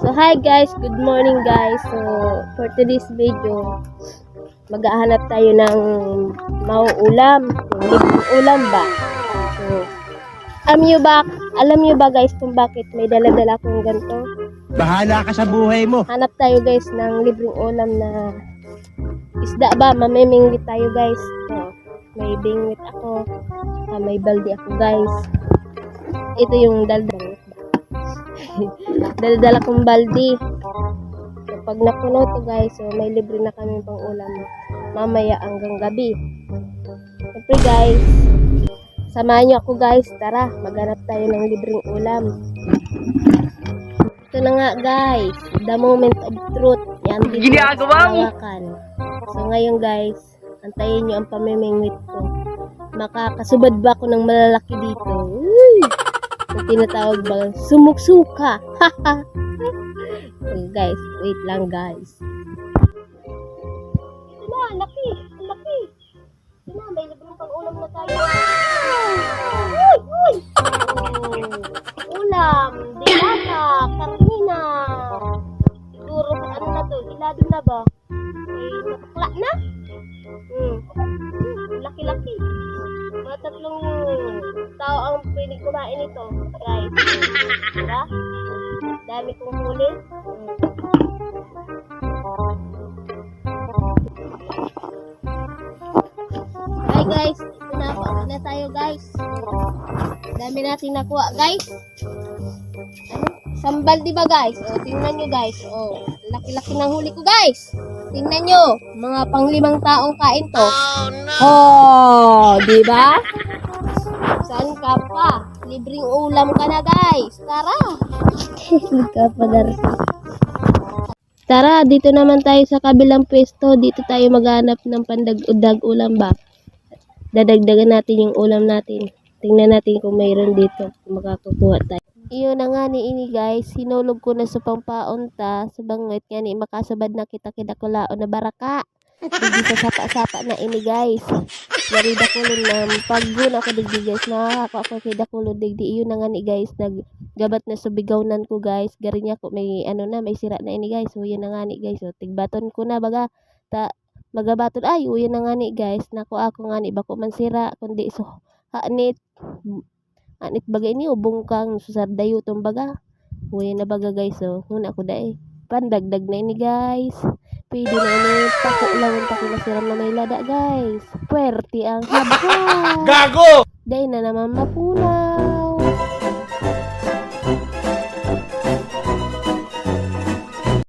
So hi guys, good morning guys. So for today's video, maghahanap tayo ng mauulam, yung libreng ulam ba. So alam nyo ba guys kung bakit may dala-dala akong ganito? Bahala ka sa buhay mo. Hanap tayo guys ng libreng ulam na isda ba, mamimingwit tayo guys. So, may bingwit ako, may balde ako guys. Ito yung dala kong baldi. So, pag napuno to guys, so may libre na kami pang ulam mamaya hanggang gabi. Siyempre guys, samahan nyo ako guys. Tara, maghanap tayo ng libreng ulam. Ito na nga guys, the moment of truth. Yan dito Ginagawa mo. So ngayon guys, antayin nyo ang pamimingwit ko. Makakasubad ba ako ng malalaki dito? Uy! Yung tinatawag ba sumuksuka. So guys, wait lang guys. Ito na, laki. Ito na, may libreng pang ulam na tayo. Uy! Oh, ulam, dilata, karnina. Siguro ano na to, hilado na ba? Napakla na? Laki-laki. Mga 3 tao ang pwede kumain ito, guys. Diba? Dami kong huli. Hi guys, ito na tayo guys. Dami natin nakuha guys. Sambal diba guys? O, tingnan nyo guys. O, laki-laki ng huli ko guys. Tingnan nyo, mga pang-5 taong kain to. Oh, diba? Saan ka pa? Libreng ulam ka na guys. Tara. Tara, dito naman tayo sa kabilang pwesto. Dito tayo maghanap ng pandag-udag ulam ba? Dadagdagan natin yung ulam natin. Tingnan natin kung mayroon dito. Kung makakakuha tayo. Iyon na nga ni ini guys. Hinulog ko na sa pangpaunta. Sa bangit nga ni makasabad na kita kidakulaon na baraka. Hindi sa sapa-sapa na ini guys. Yari dakulon na paggun ako digdi guys. Nakaka ako kidakulon digdi. Iyon na nga ni guys. Naggabat na sa bigawnan ko guys. Gari niya ko may ano na may sira na ini guys. So yun na nga ni guys. So tigbaton ko na baga. Magabaton ay yun na nga ni guys. Nako ako nga ni bako man sira. Kundi so hanit bagay ni ubong kang susardayo tong baga. Uy na baga guys. So huna ko dai. Pandagdag na ini guys. Pwede na ini pakulawin pa ko nasiram na may lada guys. Puwerte ang haba. Gago! Dahil na naman mapunay.